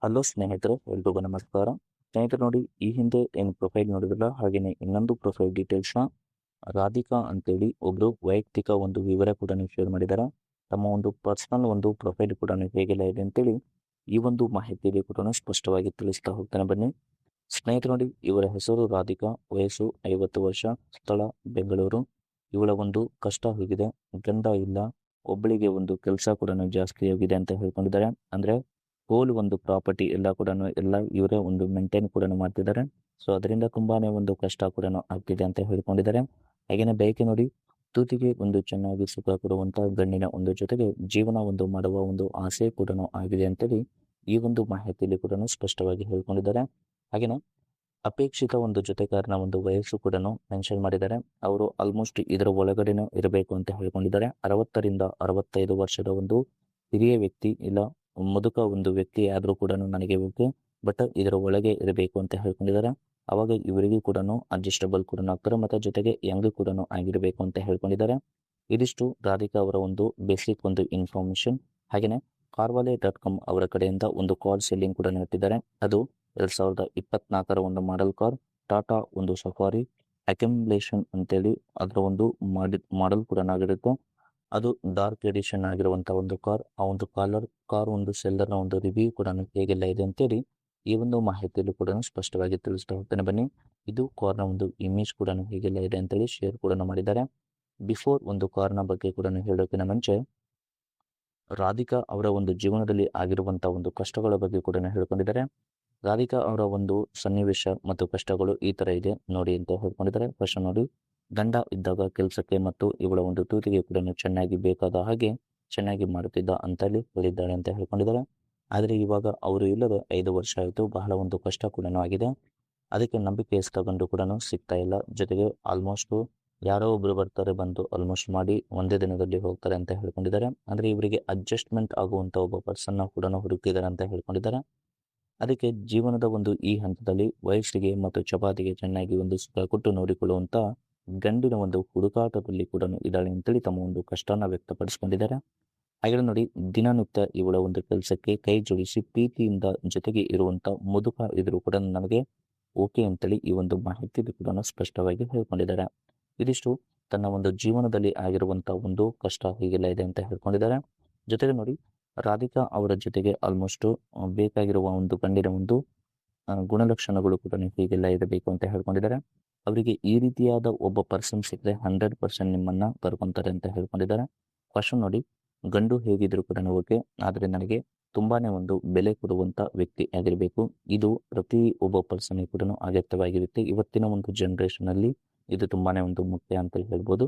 Hello ಸ್ನೇಹಿತರೆ, ಎಲ್ರಿಗೂ ನಮಸ್ಕಾರ. ಸ್ನೇಹಿತರು ನೋಡಿ, ಈ ಹಿಂದೆ ಏನು ಪ್ರೊಫೈಲ್ ನೋಡಿದ್ರಲ್ಲ, ಹಾಗೇನೆ ಇನ್ನೊಂದು ಪ್ರೊಫೈಲ್ ಡೀಟೇಲ್ಸ್ನ ರಾಧಿಕಾ ಅಂತೇಳಿ ಒಬ್ರು ವೈಯಕ್ತಿಕ ಒಂದು ವಿವರ ಕೂಡ ಶೇರ್ ಮಾಡಿದ್ದಾರೆ. ತಮ್ಮ ಒಂದು ಪರ್ಸನಲ್ ಒಂದು ಪ್ರೊಫೈಲ್ ಕೂಡ ಹೇಗೆಲ್ಲ ಇದೆ ಅಂತೇಳಿ ಈ ಒಂದು ಮಾಹಿತಿಯಲ್ಲಿ ಕೂಡ ಸ್ಪಷ್ಟವಾಗಿ ತಿಳಿಸ್ತಾ ಹೋಗ್ತಾನೆ ಬನ್ನಿ. ಸ್ನೇಹಿತರು ನೋಡಿ, ಇವರ ಹೆಸರು ರಾಧಿಕಾ, ವಯಸ್ಸು 50 ವರ್ಷ, ಸ್ಥಳ ಬೆಂಗಳೂರು. ಇವಳ ಒಂದು ಕಷ್ಟ ಹೇಗಿದೆ, ಗಂಡ ಇಲ್ಲ, ಒಬ್ಬಳಿಗೆ ಒಂದು ಕೆಲಸ ಕೂಡ ಜಾಸ್ತಿ ಆಗಿದೆ ಅಂತ ಹೇಳ್ಕೊಂಡಿದ್ದಾರೆ. ಅಂದ್ರೆ ಹೋಲ್ ಒಂದು ಪ್ರಾಪರ್ಟಿ ಎಲ್ಲ ಕೂಡ ಎಲ್ಲ ಇವರೇ ಒಂದು ಮೇಂಟೈನ್ ಕೂಡ ಮಾಡ್ತಿದ್ದಾರೆ. ಸೊ ಅದರಿಂದ ತುಂಬಾನೇ ಒಂದು ಕಷ್ಟ ಕೂಡ ಆಗ್ತಿದೆ ಅಂತ ಹೇಳ್ಕೊಂಡಿದ್ದಾರೆ. ಹಾಗೇನೆ ಬಯಕೆ ನೋಡಿ, ತೂತಿಗೆ ಒಂದು ಚೆನ್ನಾಗಿ ಸುಖ ಕೊಡುವಂತ ಗಂಡಿನ ಒಂದು ಜೊತೆಗೆ ಜೀವನ ಒಂದು ಮಾಡುವ ಒಂದು ಆಸೆ ಕೂಡ ಆಗಿದೆ ಅಂತೇಳಿ ಈ ಒಂದು ಮಾಹಿತಿಯಲ್ಲಿ ಕೂಡ ಸ್ಪಷ್ಟವಾಗಿ ಹೇಳ್ಕೊಂಡಿದ್ದಾರೆ. ಹಾಗೇನೆ ಅಪೇಕ್ಷಿತ ಒಂದು ಜೊತೆಗಾರನ ಒಂದು ವಯಸ್ಸು ಕೂಡ ಮೆನ್ಷನ್ ಮಾಡಿದ್ದಾರೆ. ಅವರು ಆಲ್ಮೋಸ್ಟ್ ಇದರ ಒಳಗಡೆನೂ ಇರಬೇಕು ಅಂತ ಹೇಳ್ಕೊಂಡಿದ್ದಾರೆ. 60ರಿಂದ 65 ವರ್ಷದ ಒಂದು ಹಿರಿಯ ವ್ಯಕ್ತಿ ಇಲ್ಲ ಮುದುಕ ಒಂದು ವ್ಯಕ್ತಿ ಆದ್ರೂ ಕೂಡ ನನಗೆ ಓಕೆ, ಬಟ್ ಇದರ ಒಳಗೆ ಇರಬೇಕು ಅಂತ ಹೇಳ್ಕೊಂಡಿದ್ದಾರೆ. ಅವಾಗ ಇವರಿಗೂ ಕೂಡ ಅಡ್ಜಸ್ಟಬಲ್ ಕೂಡ ಆಗ್ತಾರೆ, ಮತ್ತೆ ಜೊತೆಗೆ ಯಂಗ್ ಕೂಡ ಆಗಿರಬೇಕು ಅಂತ ಹೇಳ್ಕೊಂಡಿದ್ದಾರೆ. ಇದಿಷ್ಟು ರಾಧಿಕಾ ಅವರ ಒಂದು ಬೇಸಿಕ್ ಒಂದು ಇನ್ಫಾರ್ಮೇಶನ್. ಹಾಗೆಯೇ ಕಾರ್ವಾಲೆ.com ಅವರ ಕಡೆಯಿಂದ ಒಂದು ಕಾರ್ ಸೆಲ್ಲಿಂಗ್ ಕೂಡ ಇಟ್ಟಿದ್ದಾರೆ. ಅದು 2024 ಒಂದು ಮಾಡೆಲ್ ಕಾರ್, ಟಾಟಾ ಒಂದು ಸಫಾರಿ ಅಕ್ಯುಮುಲೇಷನ್ ಅಂತೇಳಿ ಅದರ ಒಂದು ಮಾಡೆಲ್ ಕೂಡ ಆಗಿರುತ್ತೆ. ಅದು ಡಾರ್ಕ್ ಎಡಿಷನ್ ಆಗಿರುವಂತಹ ಒಂದು ಕಾರ್. ಆ ಒಂದು ಕಾರ್ ಒಂದು ಸೆಲ್ಲರ್ನ ಒಂದು ರಿವ್ಯೂ ಕೂಡ ಹೇಗೆಲ್ಲ ಇದೆ ಅಂತೇಳಿ ಈ ಒಂದು ಮಾಹಿತಿಯಲ್ಲೂ ಕೂಡ ಸ್ಪಷ್ಟವಾಗಿ ತಿಳಿಸ್ತಾ ಹೋಗ್ತಾನೆ ಬನ್ನಿ. ಇದು ಕಾರ್ನ ಒಂದು ಇಮೇಜ್ ಕೂಡ ಹೇಗೆಲ್ಲ ಇದೆ ಅಂತೇಳಿ ಶೇರ್ ಕೂಡ ಮಾಡಿದ್ದಾರೆ. ಬಿಫೋರ್ ಒಂದು ಕಾರ್ನ ಬಗ್ಗೆ ಕೂಡ ಹೇಳೋಕ್ಕಿಂತ ಮುಂಚೆ ರಾಧಿಕಾ ಅವರ ಒಂದು ಜೀವನದಲ್ಲಿ ಆಗಿರುವಂತಹ ಒಂದು ಕಷ್ಟಗಳ ಬಗ್ಗೆ ಕೂಡ ಹೇಳ್ಕೊಂಡಿದ್ದಾರೆ. ರಾಧಿಕಾ ಅವರ ಒಂದು ಸನ್ನಿವೇಶ ಮತ್ತು ಕಷ್ಟಗಳು ಈ ತರ ಇದೆ ನೋಡಿ ಅಂತ ಹೇಳ್ಕೊಂಡಿದ್ದಾರೆ. ಫಸ್ಟ್ ನೋಡಿ, ಗಂಡ ಇದ್ದಾಗ ಕೆಲಸಕ್ಕೆ ಮತ್ತು ಇವಳ ಒಂದು ತೂತಿಗೆ ಕೂಡ ಚೆನ್ನಾಗಿ ಬೇಕಾದ ಹಾಗೆ ಚೆನ್ನಾಗಿ ಮಾಡುತ್ತಿದ್ದ ಅಂತೇಳಿ ಹೇಳಿದ್ದಾಳೆ ಅಂತ ಹೇಳ್ಕೊಂಡಿದ್ದಾರೆ. ಆದರೆ ಇವಾಗ ಅವರು ಇಲ್ಲದೆ 5 ವರ್ಷ ಆಯಿತು, ಬಹಳ ಒಂದು ಕಷ್ಟ ಕೂಡ ಆಗಿದೆ. ಅದಕ್ಕೆ ನಂಬಿಕೆ ತಗೊಂಡು ಕೂಡ ಸಿಗ್ತಾ ಇಲ್ಲ. ಜೊತೆಗೆ ಆಲ್ಮೋಸ್ಟ್ ಯಾರೋ ಒಬ್ರು ಬರ್ತಾರೆ, ಬಂದು ಆಲ್ಮೋಸ್ಟ್ ಮಾಡಿ ಒಂದೇ ದಿನದಲ್ಲಿ ಹೋಗ್ತಾರೆ ಅಂತ ಹೇಳ್ಕೊಂಡಿದ್ದಾರೆ. ಅಂದ್ರೆ ಇವರಿಗೆ ಅಡ್ಜಸ್ಟ್ಮೆಂಟ್ ಆಗುವಂತ ಒಬ್ಬ ಪರ್ಸನ್ ಕೂಡ ಹುಡುಕಿದ್ದಾರೆ ಅಂತ ಹೇಳ್ಕೊಂಡಿದ್ದಾರೆ. ಅದಕ್ಕೆ ಜೀವನದ ಒಂದು ಈ ಹಂತದಲ್ಲಿ ವಯಸ್ಸಿಗೆ ಮತ್ತು ಚಪಾತಿಗೆ ಚೆನ್ನಾಗಿ ಒಂದು ಸುಖ ಕೊಟ್ಟು ನೋಡಿಕೊಳ್ಳುವಂತ ಗಂಡಿನ ಒಂದು ಹುಡುಕಾಟದಲ್ಲಿ ಕೂಡ ಇದ್ದಾಳೆ ಅಂತೇಳಿ ತಮ್ಮ ಒಂದು ಕಷ್ಟನ ವ್ಯಕ್ತಪಡಿಸಿಕೊಂಡಿದ್ದಾರೆ. ಹಾಗೆ ನೋಡಿ, ದಿನನಿತ್ಯ ಇವಳ ಒಂದು ಕೆಲಸಕ್ಕೆ ಕೈ ಜೋಡಿಸಿ ಪ್ರೀತಿಯಿಂದ ಜೊತೆಗೆ ಇರುವಂತ ಮುದುಕ ಇದ್ರು ಕೂಡ ನನಗೆ ಓಕೆ ಅಂತೇಳಿ ಈ ಒಂದು ಮಾಹಿತಿ ಕೂಡ ಸ್ಪಷ್ಟವಾಗಿ ಹೇಳ್ಕೊಂಡಿದ್ದಾರೆ. ಇದಿಷ್ಟು ತನ್ನ ಒಂದು ಜೀವನದಲ್ಲಿ ಆಗಿರುವಂತಹ ಒಂದು ಕಷ್ಟ ಹೀಗೆಲ್ಲ ಇದೆ ಅಂತ ಹೇಳ್ಕೊಂಡಿದ್ದಾರೆ. ಜೊತೆಗೆ ನೋಡಿ, ರಾಧಿಕಾ ಅವರ ಜೊತೆಗೆ ಆಲ್ಮೋಸ್ಟ್ ಬೇಕಾಗಿರುವ ಒಂದು ಗಂಡಿನ ಒಂದು ಗುಣಲಕ್ಷಣಗಳು ಕೂಡ ಹೀಗೆಲ್ಲ ಇರಬೇಕು ಅಂತ ಹೇಳ್ಕೊಂಡಿದ್ದಾರೆ. ಅವರಿಗೆ ಈ ರೀತಿಯಾದ ಒಬ್ಬ ಪರ್ಸನ್ ಸಿಕ್ಕರೆ 100% ನಿಮ್ಮನ್ನ ಕರ್ಕೊಂತಾರೆ ಅಂತ ಹೇಳ್ಕೊಂಡಿದ್ದಾರೆ. ಫಸ್ಟ್ ನೋಡಿ, ಗಂಡು ಹೇಗಿದ್ರು ಕೂಡ ಓಕೆ, ಆದ್ರೆ ನನಗೆ ತುಂಬಾನೇ ಒಂದು ಬೆಲೆ ಕೊಡುವಂತ ವ್ಯಕ್ತಿ ಆಗಿರಬೇಕು. ಇದು ಪ್ರತಿ ಒಬ್ಬ ಪರ್ಸನ್ ಕೂಡ ಅಗತ್ಯವಾಗಿರುತ್ತೆ. ಇವತ್ತಿನ ಒಂದು ಜನರೇಷನ್ ಅಲ್ಲಿ ಇದು ತುಂಬಾನೇ ಒಂದು ಮುಖ್ಯ ಅಂತ ಹೇಳ್ಬೋದು.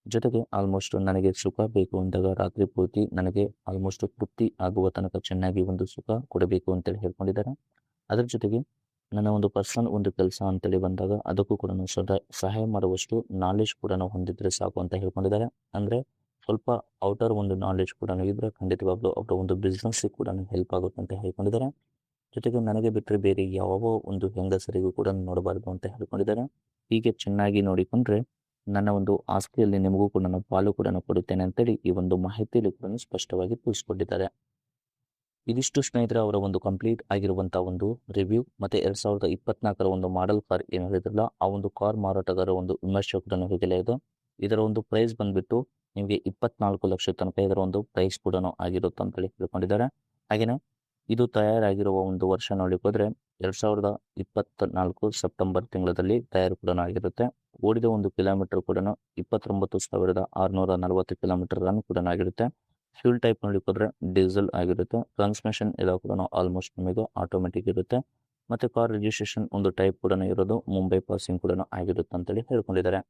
ಜೊತೆಗೆ ಆಲ್ಮೋಸ್ಟ್ ನನಗೆ ಸುಖ ಬೇಕು ಅಂದಾಗ ರಾತ್ರಿ ಪೂರ್ತಿ ನನಗೆ ಆಲ್ಮೋಸ್ಟ್ ತೃಪ್ತಿ ಆಗುವ ತನಕ ಚೆನ್ನಾಗಿ ಒಂದು ಸುಖ ಕೊಡಬೇಕು ಅಂತೇಳಿ ಹೇಳ್ಕೊಂಡಿದ್ದಾರೆ. ಅದರ ಜೊತೆಗೆ ನನ್ನ ಒಂದು ಪರ್ಸನಲ್ ಒಂದು ಕೆಲಸ ಅಂತೇಳಿ ಬಂದಾಗ ಅದಕ್ಕೂ ಕೂಡ ಸಹಾಯ ಮಾಡುವಷ್ಟು ನಾಲೆಜ್ ಕೂಡ ಹೊಂದಿದ್ರೆ ಸಾಕು ಅಂತ ಹೇಳ್ಕೊಂಡಿದ್ದಾರೆ. ಅಂದ್ರೆ ಸ್ವಲ್ಪ ಔಟರ್ ಒಂದು ನಾಲೆಜ್ ಕೂಡ ಇದ್ರೆ ಖಂಡಿತವಾಗ್ಲೂ ಅವರ ಒಂದು ಬಿಸ್ನೆಸ್ ಕೂಡ ಹೆಲ್ಪ್ ಆಗುತ್ತೆ ಅಂತ ಹೇಳ್ಕೊಂಡಿದ್ದಾರೆ. ಜೊತೆಗೆ ನನಗೆ ಬಿಟ್ಟರೆ ಬೇರೆ ಯಾವ ಒಂದು ಹೆಂಗಸರಿಗೂ ಕೂಡ ನೋಡಬಾರ್ದು ಅಂತ ಹೇಳ್ಕೊಂಡಿದ್ದಾರೆ. ಹೀಗೆ ಚೆನ್ನಾಗಿ ನೋಡಿಕೊಂಡ್ರೆ ನನ್ನ ಒಂದು ಆಸ್ತಿಯಲ್ಲಿ ನಿಮಗೂ ಕೂಡ ನಾನು ಪಾಲು ಕೂಡ ಕೊಡುತ್ತೇನೆ ಅಂತೇಳಿ ಈ ಒಂದು ಮಾಹಿತಿಯಲ್ಲಿ ಕೂಡ ಸ್ಪಷ್ಟವಾಗಿ ತಿಳಿಸ್ಕೊಟ್ಟಿದ್ದಾರೆ. ಇದಿಷ್ಟು ಸ್ನೇಹಿತರೆ ಅವರ ಒಂದು ಕಂಪ್ಲೀಟ್ ಆಗಿರುವಂತಹ ಒಂದು ರಿವ್ಯೂ. ಮತ್ತೆ 2024 ಒಂದು ಮಾಡೆಲ್ ಕಾರ್ ಏನು ಹೇಳಿದ್ರಲ್ಲ, ಆ ಒಂದು ಕಾರ್ ಮಾರಾಟಗಾರ ಒಂದು ವಿಮರ್ಶೆ ಕೂಡ ಹೇಗೆಲ್ಲ ಇದೆ. ಇದರ ಒಂದು ಪ್ರೈಸ್ ಬಂದ್ಬಿಟ್ಟು ನಿಮಗೆ 24 ಲಕ್ಷ ತನಕ ಇದರ ಒಂದು ಪ್ರೈಸ್ ಕೂಡ ಆಗಿರುತ್ತೆ ಅಂತೇಳಿ ಹೇಳ್ಕೊಂಡಿದ್ದಾರೆ. ಹಾಗೇನೆ ಇದು ತಯಾರಾಗಿರುವ ಒಂದು ವರ್ಷ ನೋಡ್ಲಿಕ್ಕೆ ಹೋದ್ರೆ 2024 ಸೆಪ್ಟೆಂಬರ್ ತಿಂಗಳಲ್ಲಿ ತಯಾರು ಕೂಡ ಆಗಿರುತ್ತೆ. ಓಡಿದ ಒಂದು ಕಿಲೋಮೀಟರ್ ಕೂಡ 29,640 ಕಿಲೋಮೀಟರ್ ರನ್ ಕೂಡ ಆಗಿರುತ್ತೆ. ಫ್ಯೂಲ್ ಟೈಪ್ ನೋಡ್ಲಿಕ್ಕೆ ಹೋದ್ರೆ ಡೀಸೆಲ್ ಆಗಿರುತ್ತೆ. ಟ್ರಾನ್ಸ್ಮಿಷನ್ ಎಲ್ಲ ಕೂಡ ಆಲ್ಮೋಸ್ಟ್ ನಿಮಗೆ ಆಟೋಮೆಟಿಕ್ ಇರುತ್ತೆ. ಮತ್ತೆ ಕಾರ್ ರಿಜಿಸ್ಟ್ರೇಷನ್ ಒಂದು ಟೈಪ್ ಕೂಡ ಇರೋದು ಮುಂಬೈ ಪಾಸಿಂಗ್ ಕೂಡ ಆಗಿರುತ್ತೆ ಅಂತೇಳಿ ಹೇಳ್ಕೊಂಡಿದ್ದಾರೆ.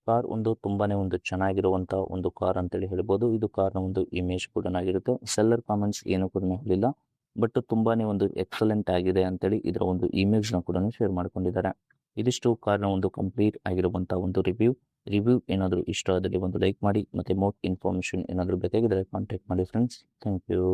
ಕಾರ್ ಒಂದು ತುಂಬಾನೇ ಒಂದು ಚೆನ್ನಾಗಿರುವಂತಹ ಒಂದು ಕಾರ್ ಅಂತೇಳಿ ಹೇಳ್ಬೋದು. ಇದು ಕಾರ್ನ ಒಂದು ಇಮೇಜ್ ಕೂಡ ಆಗಿರುತ್ತೆ. ಸೆಲ್ಲರ್ ಕಾಮೆಂಟ್ಸ್ ಏನು ಕೂಡ ಹೇಳಿಲ್ಲ, ಬಟ್ ತುಂಬಾನೇ ಒಂದು ಎಕ್ಸಲೆಂಟ್ ಆಗಿದೆ ಅಂತೇಳಿ ಇದರ ಒಂದು ಇಮೇಜ್ ನ ಕೂಡ ಶೇರ್ ಮಾಡ್ಕೊಂಡಿದ್ದಾರೆ. ಇದಿಷ್ಟು ಕಾರ್ನ ಒಂದು ಕಂಪ್ಲೀಟ್ ಆಗಿರುವಂತಹ ಒಂದು ರಿವ್ಯೂ ಏನಾದರೂ ಇಷ್ಟ ಆದಲ್ಲಿ ಒಂದು ಲೈಕ್ ಮಾಡಿ. ಮತ್ತೆ ಮೋರ್ ಇನ್ಫಾರ್ಮೇಶನ್ ಏನಾದರೂ ಬೇಕಾಗಿದ್ರೆ ಕಾಂಟ್ಯಾಕ್ಟ್ ಮಾಡಿ ಫ್ರೆಂಡ್ಸ್. Thank you.